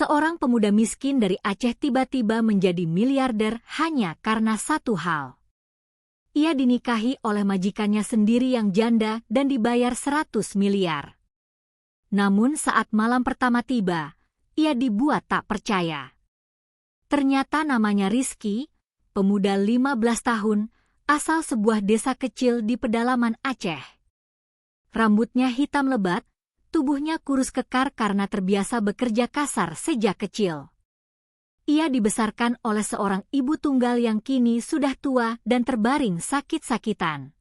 Seorang pemuda miskin dari Aceh tiba-tiba menjadi miliarder hanya karena satu hal. Ia dinikahi oleh majikannya sendiri yang janda dan dibayar 100 miliar. Namun saat malam pertama tiba, ia dibuat tak percaya. Ternyata namanya Rizky, pemuda 15 tahun, asal sebuah desa kecil di pedalaman Aceh. Rambutnya hitam lebat, tubuhnya kurus kekar karena terbiasa bekerja kasar sejak kecil. Ia dibesarkan oleh seorang ibu tunggal yang kini sudah tua dan terbaring sakit-sakitan.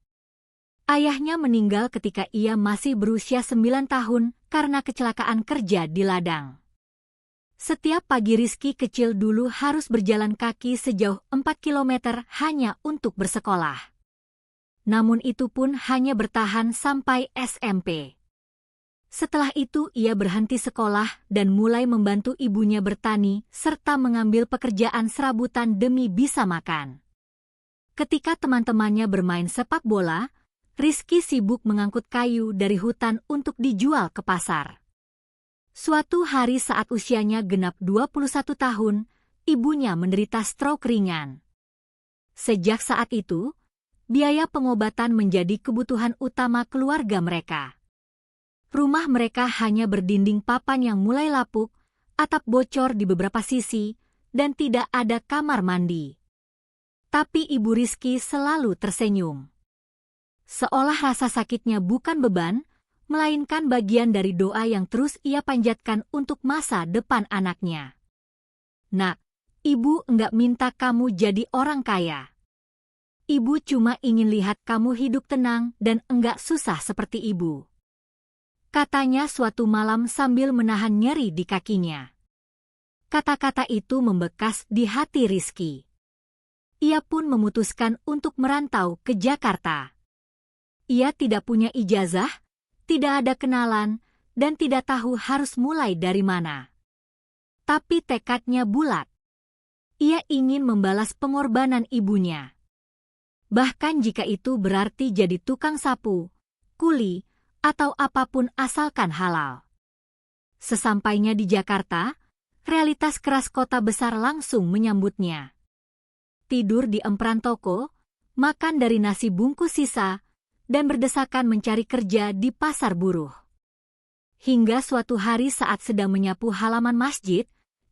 Ayahnya meninggal ketika ia masih berusia 9 tahun karena kecelakaan kerja di ladang. Setiap pagi Rizky kecil dulu harus berjalan kaki sejauh 4 kilometer hanya untuk bersekolah. Namun itu pun hanya bertahan sampai SMP. Setelah itu ia berhenti sekolah dan mulai membantu ibunya bertani serta mengambil pekerjaan serabutan demi bisa makan. Ketika teman-temannya bermain sepak bola, Rizky sibuk mengangkut kayu dari hutan untuk dijual ke pasar. Suatu hari saat usianya genap 21 tahun, ibunya menderita stroke ringan. Sejak saat itu, biaya pengobatan menjadi kebutuhan utama keluarga mereka. Rumah mereka hanya berdinding papan yang mulai lapuk, atap bocor di beberapa sisi, dan tidak ada kamar mandi. Tapi ibu Rizky selalu tersenyum. Seolah rasa sakitnya bukan beban, melainkan bagian dari doa yang terus ia panjatkan untuk masa depan anaknya. Nak, ibu enggak minta kamu jadi orang kaya. Ibu cuma ingin lihat kamu hidup tenang dan enggak susah seperti ibu. Katanya suatu malam sambil menahan nyeri di kakinya. Kata-kata itu membekas di hati Rizky. Ia pun memutuskan untuk merantau ke Jakarta. Ia tidak punya ijazah, tidak ada kenalan, dan tidak tahu harus mulai dari mana. Tapi tekadnya bulat. Ia ingin membalas pengorbanan ibunya. Bahkan jika itu berarti jadi tukang sapu, kuli, atau apapun asalkan halal. Sesampainya di Jakarta, realitas keras kota besar langsung menyambutnya. Tidur di empran toko, makan dari nasi bungkus sisa, dan berdesakan mencari kerja di pasar buruh. Hingga suatu hari saat sedang menyapu halaman masjid,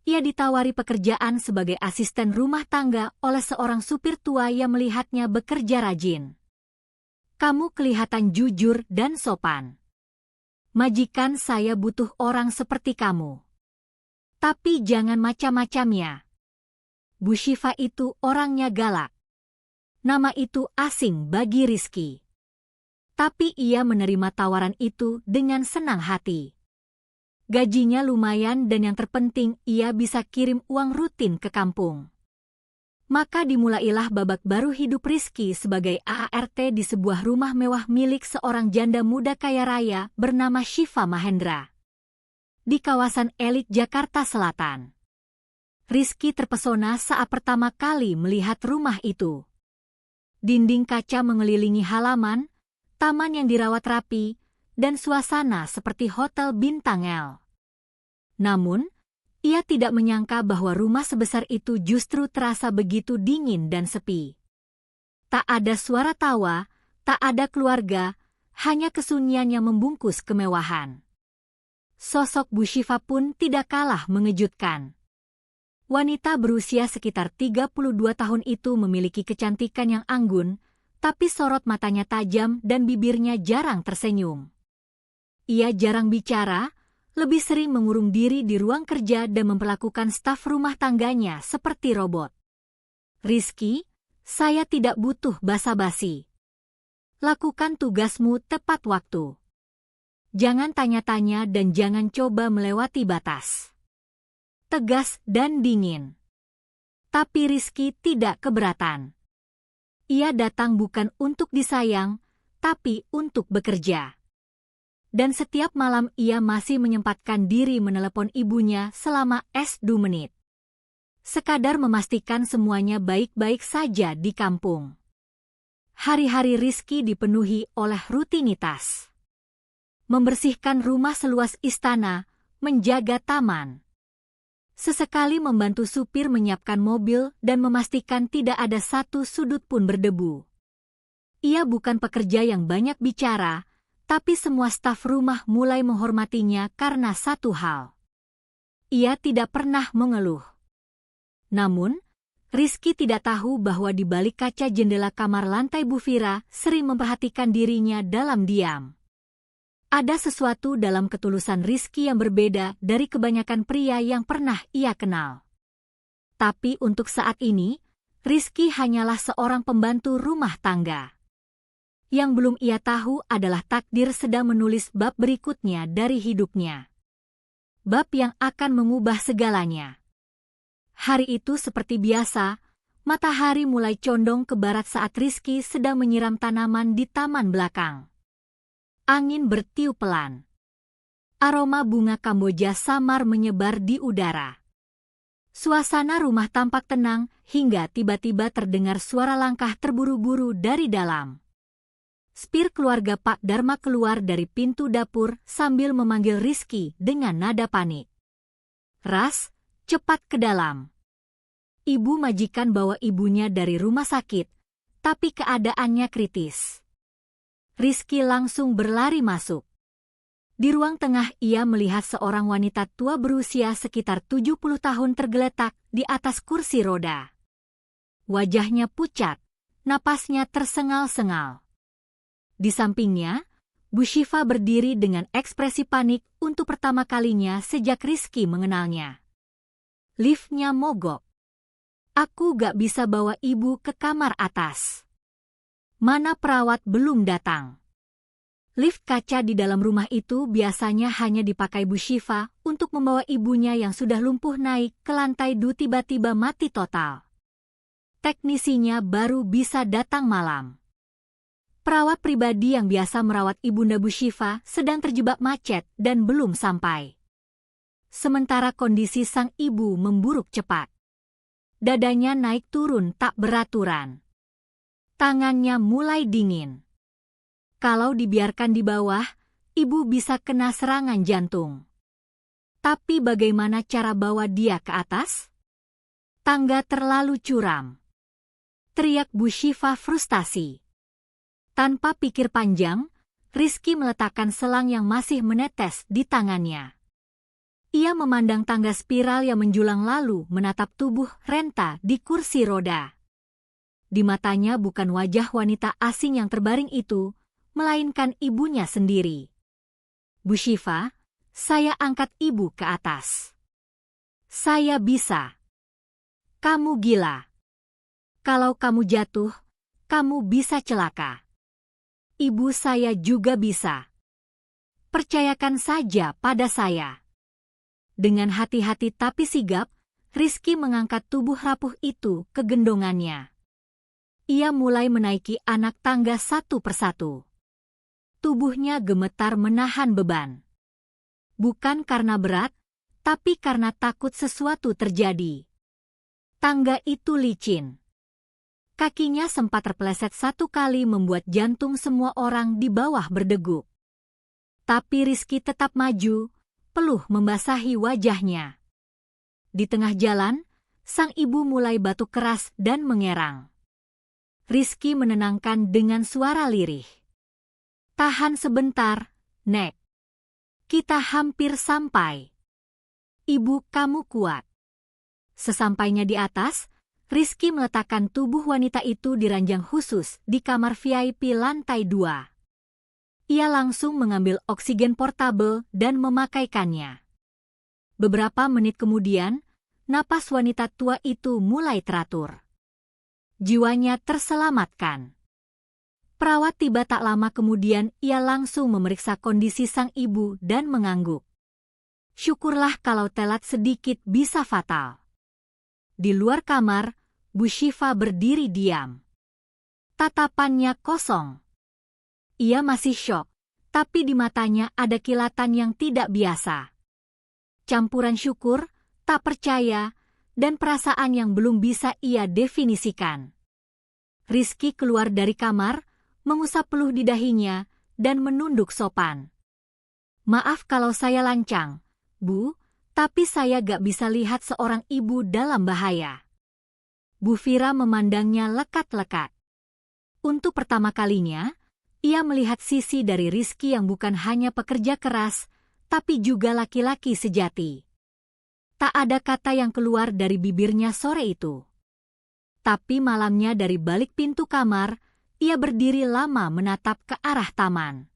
ia ditawari pekerjaan sebagai asisten rumah tangga oleh seorang supir tua yang melihatnya bekerja rajin. Kamu kelihatan jujur dan sopan. Majikan saya butuh orang seperti kamu. Tapi jangan macam-macam ya. Bu Syifa itu orangnya galak. Nama itu asing bagi Rizky. Tapi ia menerima tawaran itu dengan senang hati. Gajinya lumayan dan yang terpenting ia bisa kirim uang rutin ke kampung. Maka dimulailah babak baru hidup Rizky sebagai AART di sebuah rumah mewah milik seorang janda muda kaya raya bernama Syifa Mahendra. Di kawasan elit Jakarta Selatan. Rizky terpesona saat pertama kali melihat rumah itu. Dinding kaca mengelilingi halaman, taman yang dirawat rapi, dan suasana seperti hotel bintang L. Namun, ia tidak menyangka bahwa rumah sebesar itu justru terasa begitu dingin dan sepi. Tak ada suara tawa, tak ada keluarga, hanya kesunyian yang membungkus kemewahan. Sosok Bu Syifa pun tidak kalah mengejutkan. Wanita berusia sekitar 32 tahun itu memiliki kecantikan yang anggun, tapi sorot matanya tajam dan bibirnya jarang tersenyum. Ia jarang bicara, lebih sering mengurung diri di ruang kerja dan memperlakukan staf rumah tangganya seperti robot. Rizky, saya tidak butuh basa-basi. Lakukan tugasmu tepat waktu. Jangan tanya-tanya dan jangan coba melewati batas. Tegas dan dingin. Tapi Rizky tidak keberatan. Ia datang bukan untuk disayang, tapi untuk bekerja. Dan setiap malam ia masih menyempatkan diri menelepon ibunya selama 2 menit. Sekadar memastikan semuanya baik-baik saja di kampung. Hari-hari Rizky dipenuhi oleh rutinitas. Membersihkan rumah seluas istana, menjaga taman. Sesekali membantu supir menyiapkan mobil dan memastikan tidak ada satu sudut pun berdebu. Ia bukan pekerja yang banyak bicara, tapi semua staf rumah mulai menghormatinya karena satu hal. Ia tidak pernah mengeluh. Namun, Rizky tidak tahu bahwa di balik kaca jendela kamar lantai Bu Fira sering memperhatikan dirinya dalam diam. Ada sesuatu dalam ketulusan Rizky yang berbeda dari kebanyakan pria yang pernah ia kenal. Tapi untuk saat ini, Rizky hanyalah seorang pembantu rumah tangga. Yang belum ia tahu adalah takdir sedang menulis bab berikutnya dari hidupnya. Bab yang akan mengubah segalanya. Hari itu seperti biasa, matahari mulai condong ke barat saat Rizky sedang menyiram tanaman di taman belakang. Angin bertiup pelan. Aroma bunga Kamboja samar menyebar di udara. Suasana rumah tampak tenang hingga tiba-tiba terdengar suara langkah terburu-buru dari dalam. Spir keluarga Pak Dharma keluar dari pintu dapur sambil memanggil Rizky dengan nada panik. Ras, cepat ke dalam. Ibu majikan bawa ibunya dari rumah sakit, tapi keadaannya kritis. Rizky langsung berlari masuk. Di ruang tengah ia melihat seorang wanita tua berusia sekitar 70 tahun tergeletak di atas kursi roda. Wajahnya pucat, napasnya tersengal-sengal. Di sampingnya, Bu Syifa berdiri dengan ekspresi panik untuk pertama kalinya sejak Rizky mengenalnya. Liftnya mogok. Aku gak bisa bawa ibu ke kamar atas. Mana perawat belum datang. Lift kaca di dalam rumah itu biasanya hanya dipakai Bu Syifa untuk membawa ibunya yang sudah lumpuh naik ke lantai 2 tiba-tiba mati total. Teknisinya baru bisa datang malam. Perawat pribadi yang biasa merawat ibunda Bu Syifa sedang terjebak macet dan belum sampai. Sementara kondisi sang ibu memburuk cepat. Dadanya naik turun tak beraturan. Tangannya mulai dingin. Kalau dibiarkan di bawah, ibu bisa kena serangan jantung. Tapi bagaimana cara bawa dia ke atas? Tangga terlalu curam. Teriak Bu Syifa frustasi. Tanpa pikir panjang, Rizky meletakkan selang yang masih menetes di tangannya. Ia memandang tangga spiral yang menjulang lalu menatap tubuh Renta di kursi roda. Di matanya bukan wajah wanita asing yang terbaring itu, melainkan ibunya sendiri. Bu Syifa, saya angkat ibu ke atas. Saya bisa. Kamu gila. Kalau kamu jatuh, kamu bisa celaka. Ibu saya juga bisa. Percayakan saja pada saya. Dengan hati-hati tapi sigap, Rizky mengangkat tubuh rapuh itu ke gendongannya. Ia mulai menaiki anak tangga satu persatu. Tubuhnya gemetar menahan beban. Bukan karena berat, tapi karena takut sesuatu terjadi. Tangga itu licin. Kakinya sempat terpeleset satu kali membuat jantung semua orang di bawah berdegup. Tapi Rizky tetap maju, peluh membasahi wajahnya. Di tengah jalan, sang ibu mulai batuk keras dan mengerang. Rizky menenangkan dengan suara lirih. Tahan sebentar, Nek. Kita hampir sampai. Ibu kamu kuat. Sesampainya di atas, Rizky meletakkan tubuh wanita itu di ranjang khusus di kamar VIP lantai 2. Ia langsung mengambil oksigen portabel dan memakaikannya. Beberapa menit kemudian, napas wanita tua itu mulai teratur. Jiwanya terselamatkan. Perawat tiba tak lama kemudian ia langsung memeriksa kondisi sang ibu dan mengangguk. Syukurlah kalau telat sedikit bisa fatal. Di luar kamar, Bu Syifa berdiri diam. Tatapannya kosong. Ia masih syok, tapi di matanya ada kilatan yang tidak biasa. Campuran syukur, tak percaya, dan perasaan yang belum bisa ia definisikan. Rizky keluar dari kamar, mengusap peluh di dahinya, dan menunduk sopan. Maaf kalau saya lancang, Bu, Tapi saya gak bisa lihat seorang ibu dalam bahaya. Bu Fira memandangnya lekat-lekat. Untuk pertama kalinya, ia melihat sisi dari Rizky yang bukan hanya pekerja keras, tapi juga laki-laki sejati. Tak ada kata yang keluar dari bibirnya sore itu. Tapi malamnya dari balik pintu kamar, ia berdiri lama menatap ke arah taman.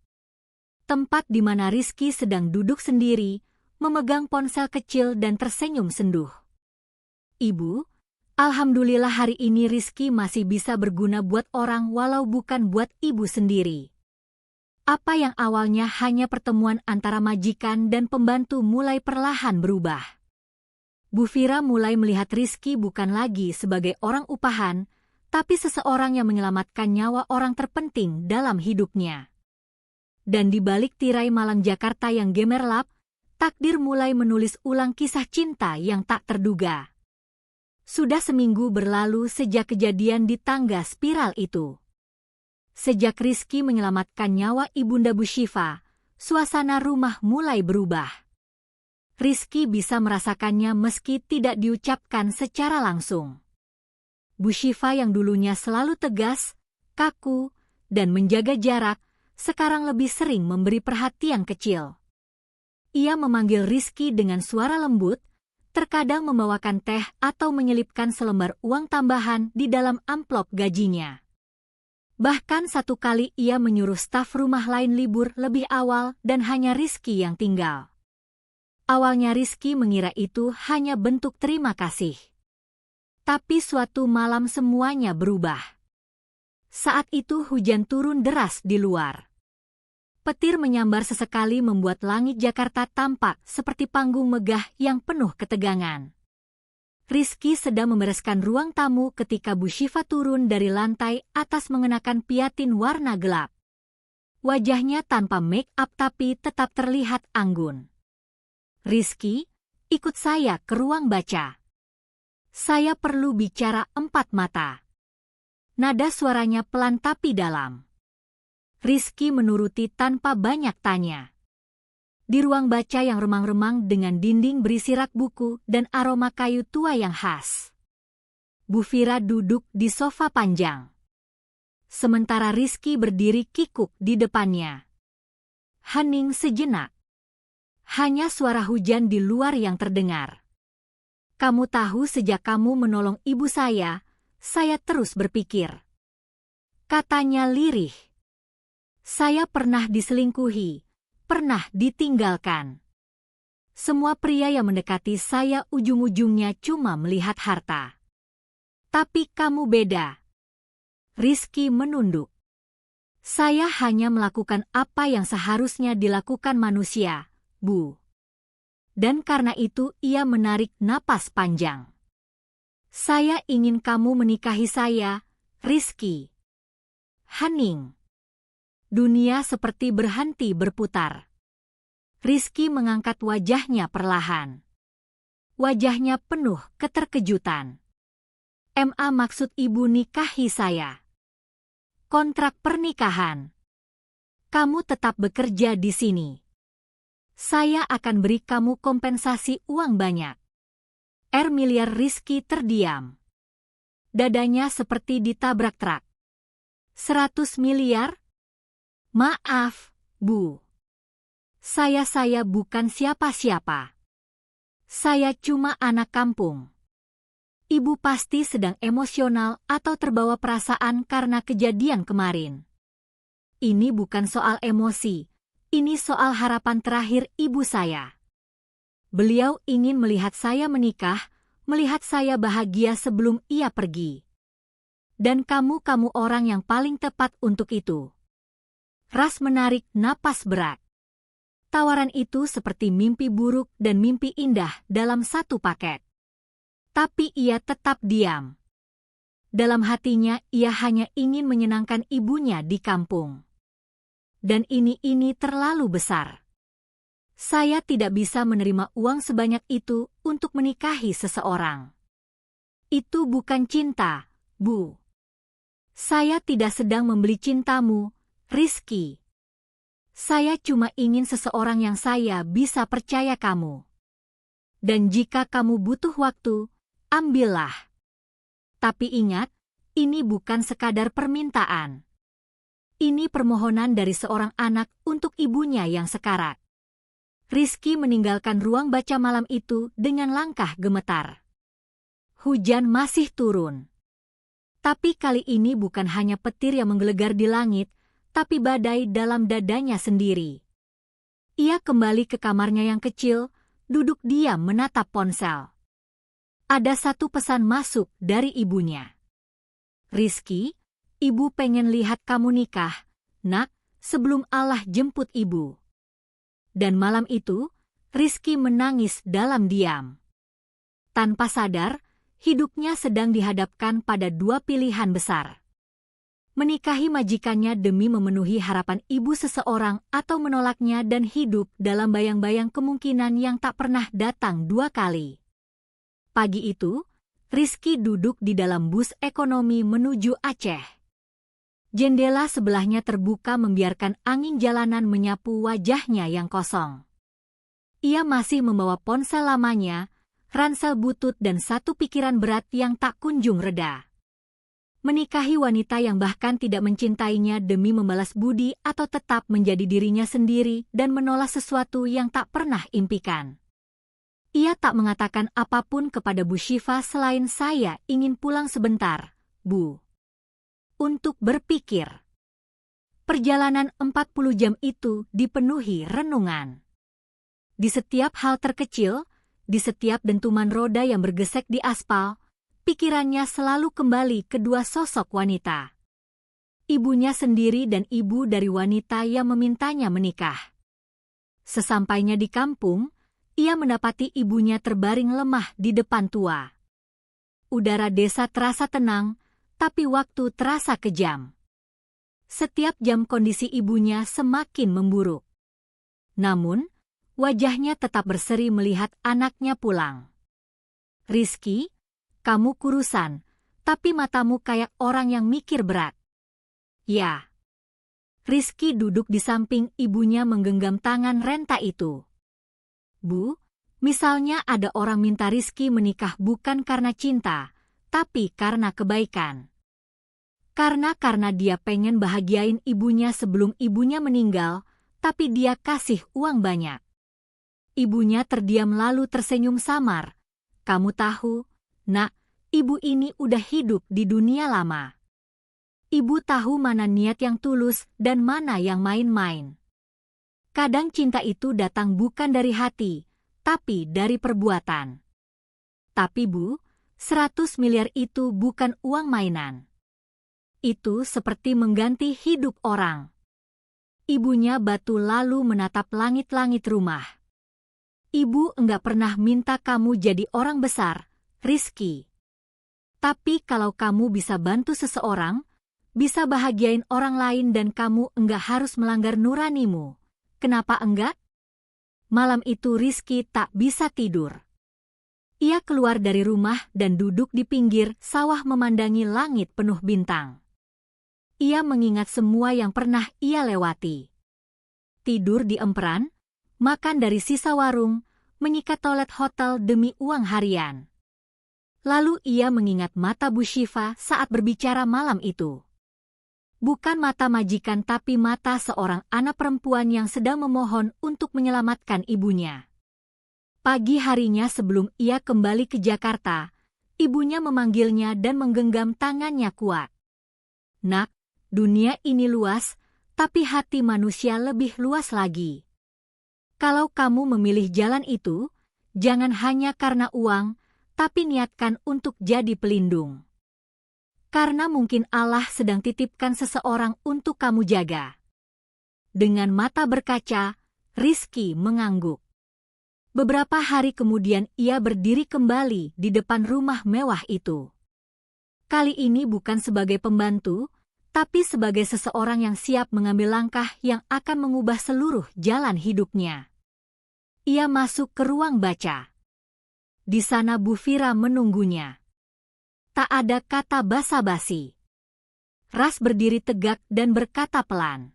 Tempat di mana Rizky sedang duduk sendiri, memegang ponsel kecil dan tersenyum senduh. Ibu, alhamdulillah hari ini Rizky masih bisa berguna buat orang walau bukan buat ibu sendiri. Apa yang awalnya hanya pertemuan antara majikan dan pembantu mulai perlahan berubah. Bu Fira mulai melihat Rizky bukan lagi sebagai orang upahan, tapi seseorang yang menyelamatkan nyawa orang terpenting dalam hidupnya. Dan di balik tirai malam Jakarta yang gemerlap, takdir mulai menulis ulang kisah cinta yang tak terduga. Sudah seminggu berlalu sejak kejadian di tangga spiral itu. Sejak Rizky menyelamatkan nyawa Ibunda Bu Syifa, suasana rumah mulai berubah. Rizky bisa merasakannya meski tidak diucapkan secara langsung. Bu Syifa yang dulunya selalu tegas, kaku, dan menjaga jarak, sekarang lebih sering memberi perhatian kecil. Ia memanggil Rizky dengan suara lembut, terkadang membawakan teh atau menyelipkan selembar uang tambahan di dalam amplop gajinya. Bahkan satu kali ia menyuruh staf rumah lain libur lebih awal dan hanya Rizky yang tinggal. Awalnya Rizky mengira itu hanya bentuk terima kasih. Tapi suatu malam semuanya berubah. Saat itu hujan turun deras di luar. Petir menyambar sesekali membuat langit Jakarta tampak seperti panggung megah yang penuh ketegangan. Rizky sedang membereskan ruang tamu ketika Bu Syifa turun dari lantai atas mengenakan piatin warna gelap. Wajahnya tanpa make up tapi tetap terlihat anggun. Rizky, ikut saya ke ruang baca. Saya perlu bicara empat mata. Nada suaranya pelan tapi dalam. Rizky menuruti tanpa banyak tanya. Di ruang baca yang remang-remang dengan dinding berisi rak buku dan aroma kayu tua yang khas. Bu Fira duduk di sofa panjang. Sementara Rizky berdiri kikuk di depannya. Hening sejenak. Hanya suara hujan di luar yang terdengar. Kamu tahu sejak kamu menolong ibu saya terus berpikir. Katanya lirih. Saya pernah diselingkuhi, pernah ditinggalkan. Semua pria yang mendekati saya ujung-ujungnya cuma melihat harta. Tapi kamu beda. Rizky menunduk. Saya hanya melakukan apa yang seharusnya dilakukan manusia, Bu. Dan karena itu ia menarik napas panjang. Saya ingin kamu menikahi saya, Rizky. Hening. Dunia seperti berhenti berputar. Rizky mengangkat wajahnya perlahan. Wajahnya penuh keterkejutan. MA maksud ibu nikahi saya. Kontrak pernikahan. Kamu tetap bekerja di sini. Saya akan beri kamu kompensasi uang banyak. Miliar Rizky terdiam. Dadanya seperti ditabrak truk. 100 miliar? Maaf, Bu. Saya bukan siapa-siapa. Saya cuma anak kampung. Ibu pasti sedang emosional atau terbawa perasaan karena kejadian kemarin. Ini bukan soal emosi, ini soal harapan terakhir ibu saya. Beliau ingin melihat saya menikah, melihat saya bahagia sebelum ia pergi. Dan kamu orang yang paling tepat untuk itu. Ras menarik napas berat. Tawaran itu seperti mimpi buruk dan mimpi indah dalam satu paket. Tapi ia tetap diam. Dalam hatinya ia hanya ingin menyenangkan ibunya di kampung. Dan ini terlalu besar. Saya tidak bisa menerima uang sebanyak itu untuk menikahi seseorang. Itu bukan cinta, Bu. Saya tidak sedang membeli cintamu, Rizky. Saya cuma ingin seseorang yang saya bisa percaya kamu. Dan jika kamu butuh waktu, ambillah. Tapi ingat, ini bukan sekadar permintaan. Ini permohonan dari seorang anak untuk ibunya yang sekarat. Rizky meninggalkan ruang baca malam itu dengan langkah gemetar. Hujan masih turun. Tapi kali ini bukan hanya petir yang menggelegar di langit, tapi badai dalam dadanya sendiri. Ia kembali ke kamarnya yang kecil, duduk diam menatap ponsel. Ada satu pesan masuk dari ibunya. Rizky, ibu pengen lihat kamu nikah, nak, sebelum Allah jemput ibu. Dan malam itu, Rizky menangis dalam diam. Tanpa sadar, hidupnya sedang dihadapkan pada dua pilihan besar. Menikahi majikannya demi memenuhi harapan ibu seseorang atau menolaknya dan hidup dalam bayang-bayang kemungkinan yang tak pernah datang dua kali. Pagi itu, Rizky duduk di dalam bus ekonomi menuju Aceh. Jendela sebelahnya terbuka membiarkan angin jalanan menyapu wajahnya yang kosong. Ia masih membawa ponsel lamanya, ransel butut dan satu pikiran berat yang tak kunjung reda. Menikahi wanita yang bahkan tidak mencintainya demi membalas budi atau tetap menjadi dirinya sendiri dan menolak sesuatu yang tak pernah impikan. Ia tak mengatakan apapun kepada Bu Syifa selain saya ingin pulang sebentar, Bu. Untuk berpikir. Perjalanan 40 jam itu dipenuhi renungan. Di setiap hal terkecil, di setiap dentuman roda yang bergesek di aspal, pikirannya selalu kembali ke dua sosok wanita. Ibunya sendiri dan ibu dari wanita yang memintanya menikah. Sesampainya di kampung, ia mendapati ibunya terbaring lemah di depan tua. Udara desa terasa tenang, tapi waktu terasa kejam. Setiap jam kondisi ibunya semakin memburuk. Namun, wajahnya tetap berseri melihat anaknya pulang. Rizky, kamu kurusan, tapi matamu kayak orang yang mikir berat. Ya. Rizky duduk di samping ibunya menggenggam tangan renta itu. Bu, misalnya ada orang minta Rizky menikah bukan karena cinta, tapi karena kebaikan. Karena dia pengen bahagiain ibunya sebelum ibunya meninggal, tapi dia kasih uang banyak. Ibunya terdiam lalu tersenyum samar. Kamu tahu, nak, ibu ini udah hidup di dunia lama. Ibu tahu mana niat yang tulus dan mana yang main-main. Kadang cinta itu datang bukan dari hati, tapi dari perbuatan. Tapi Bu, 100 miliar itu bukan uang mainan. Itu seperti mengganti hidup orang. Ibunya batu lalu menatap langit-langit rumah. Ibu enggak pernah minta kamu jadi orang besar, Rizky. Tapi kalau kamu bisa bantu seseorang, bisa bahagiain orang lain dan kamu enggak harus melanggar nuranimu, kenapa enggak? Malam itu Rizky tak bisa tidur. Ia keluar dari rumah dan duduk di pinggir sawah memandangi langit penuh bintang. Ia mengingat semua yang pernah ia lewati. Tidur di emperan, makan dari sisa warung, menyikat toilet hotel demi uang harian. Lalu ia mengingat mata Bu Syifa saat berbicara malam itu. Bukan mata majikan tapi mata seorang anak perempuan yang sedang memohon untuk menyelamatkan ibunya. Pagi harinya sebelum ia kembali ke Jakarta, ibunya memanggilnya dan menggenggam tangannya kuat. Nak, dunia ini luas, tapi hati manusia lebih luas lagi. Kalau kamu memilih jalan itu, jangan hanya karena uang, tapi niatkan untuk jadi pelindung. Karena mungkin Allah sedang titipkan seseorang untuk kamu jaga. Dengan mata berkaca, Rizky mengangguk. Beberapa hari kemudian ia berdiri kembali di depan rumah mewah itu. Kali ini bukan sebagai pembantu, tapi sebagai seseorang yang siap mengambil langkah yang akan mengubah seluruh jalan hidupnya. Ia masuk ke ruang baca. Di sana Bu Fira menunggunya. Tak ada kata basa-basi. Ras berdiri tegak dan berkata pelan.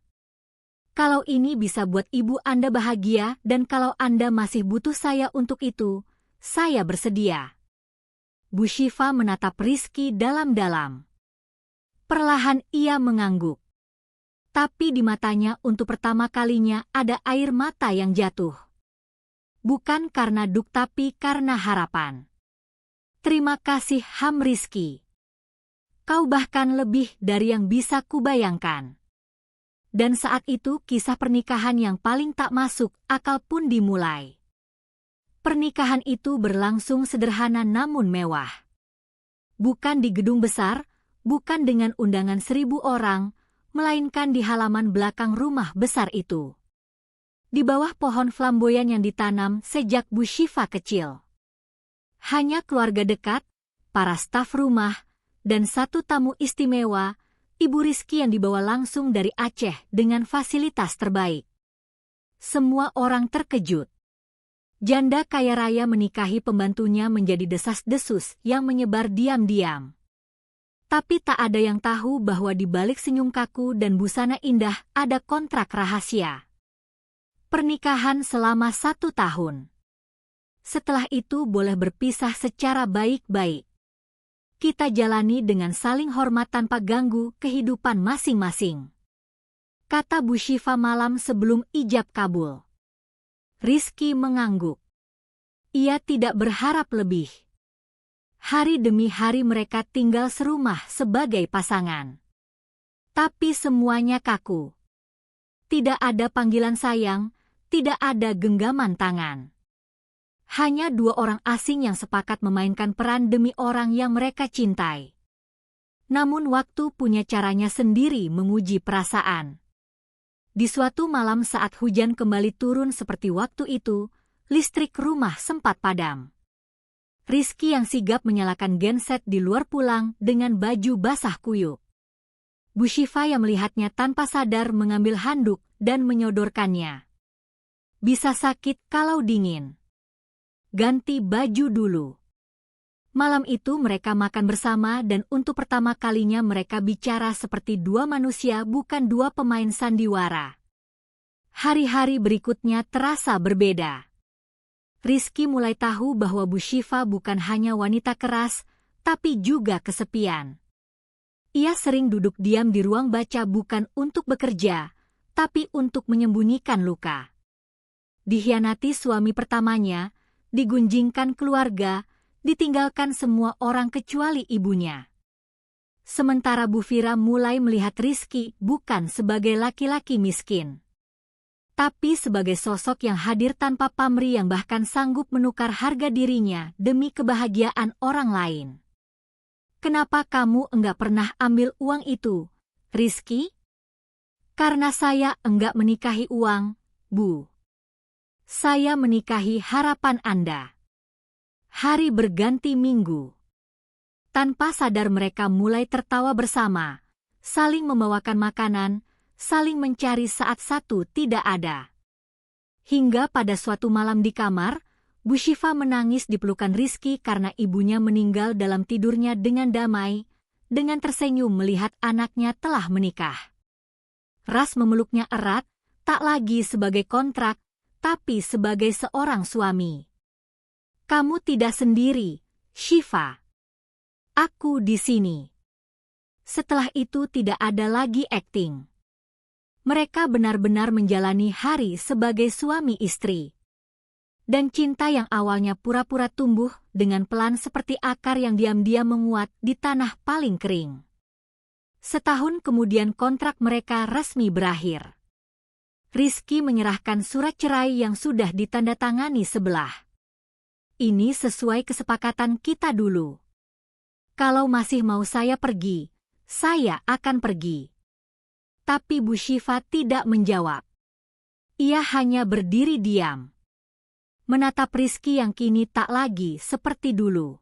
Kalau ini bisa buat ibu Anda bahagia dan kalau Anda masih butuh saya untuk itu, saya bersedia. Bu Shiva menatap Rizky dalam-dalam. Perlahan ia mengangguk. Tapi di matanya untuk pertama kalinya ada air mata yang jatuh. Bukan karena duk tapi karena harapan. Terima kasih Ham Rizky. Kau bahkan lebih dari yang bisa kubayangkan. Dan saat itu kisah pernikahan yang paling tak masuk akal pun dimulai. Pernikahan itu berlangsung sederhana namun mewah. Bukan di gedung besar, bukan dengan undangan 1.000 orang, melainkan di halaman belakang rumah besar itu. Di bawah pohon flamboyan yang ditanam sejak Bu Shiva kecil. Hanya keluarga dekat, para staf rumah, dan satu tamu istimewa, Ibu Rizky yang dibawa langsung dari Aceh dengan fasilitas terbaik. Semua orang terkejut. Janda kaya raya menikahi pembantunya menjadi desas-desus yang menyebar diam-diam. Tapi tak ada yang tahu bahwa di balik senyum kaku dan busana indah ada kontrak rahasia. Pernikahan selama 1 tahun. Setelah itu boleh berpisah secara baik-baik. Kita jalani dengan saling hormat tanpa ganggu kehidupan masing-masing. Kata Bu Shiva malam sebelum ijab kabul. Rizky mengangguk. Ia tidak berharap lebih. Hari demi hari mereka tinggal serumah sebagai pasangan. Tapi semuanya kaku. Tidak ada panggilan sayang, tidak ada genggaman tangan. Hanya 2 orang asing yang sepakat memainkan peran demi orang yang mereka cintai. Namun waktu punya caranya sendiri menguji perasaan. Di suatu malam saat hujan kembali turun seperti waktu itu, listrik rumah sempat padam. Rizky yang sigap menyalakan genset di luar pulang dengan baju basah kuyup. Bu Shiva yang melihatnya tanpa sadar mengambil handuk dan menyodorkannya. Bisa sakit kalau dingin. Ganti baju dulu. Malam itu mereka makan bersama dan untuk pertama kalinya mereka bicara seperti 2 manusia bukan 2 pemain sandiwara. Hari-hari berikutnya terasa berbeda. Rizky mulai tahu bahwa Bu Shiva bukan hanya wanita keras, tapi juga kesepian. Ia sering duduk diam di ruang baca bukan untuk bekerja, tapi untuk menyembunyikan luka. Dikhianati suami pertamanya, digunjingkan keluarga, ditinggalkan semua orang kecuali ibunya. Sementara Bu Fira mulai melihat Rizky bukan sebagai laki-laki miskin, tapi sebagai sosok yang hadir tanpa pamrih yang bahkan sanggup menukar harga dirinya demi kebahagiaan orang lain. Kenapa kamu enggak pernah ambil uang itu, Rizky? Karena saya enggak menikahi uang, Bu. Saya menikahi harapan Anda. Hari berganti minggu. Tanpa sadar mereka mulai tertawa bersama, saling membawakan makanan, saling mencari saat satu tidak ada. Hingga pada suatu malam di kamar, Bu Shiva menangis di pelukan Rizky karena ibunya meninggal dalam tidurnya dengan damai, dengan tersenyum melihat anaknya telah menikah. Ras memeluknya erat, tak lagi sebagai kontrak, tapi sebagai seorang suami. Kamu tidak sendiri, Shiva. Aku di sini. Setelah itu tidak ada lagi akting. Mereka benar-benar menjalani hari sebagai suami istri. Dan cinta yang awalnya pura-pura tumbuh dengan pelan seperti akar yang diam-diam menguat di tanah paling kering. Setahun kemudian kontrak mereka resmi berakhir. Rizky menyerahkan surat cerai yang sudah ditandatangani sebelah. Ini sesuai kesepakatan kita dulu. Kalau masih mau saya pergi, saya akan pergi. Tapi Bu Shiva tidak menjawab. Ia hanya berdiri diam. Menatap Rizky yang kini tak lagi seperti dulu.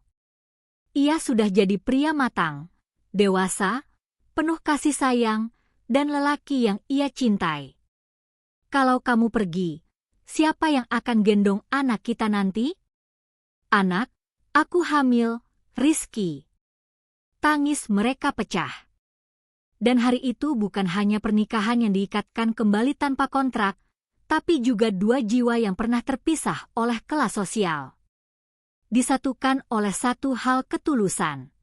Ia sudah jadi pria matang, dewasa, penuh kasih sayang, dan lelaki yang ia cintai. Kalau kamu pergi, siapa yang akan gendong anak kita nanti? Anak, aku hamil, Rizky. Tangis mereka pecah. Dan hari itu bukan hanya pernikahan yang diikatkan kembali tanpa kontrak, tapi juga 2 jiwa yang pernah terpisah oleh kelas sosial. disatukan oleh satu hal ketulusan.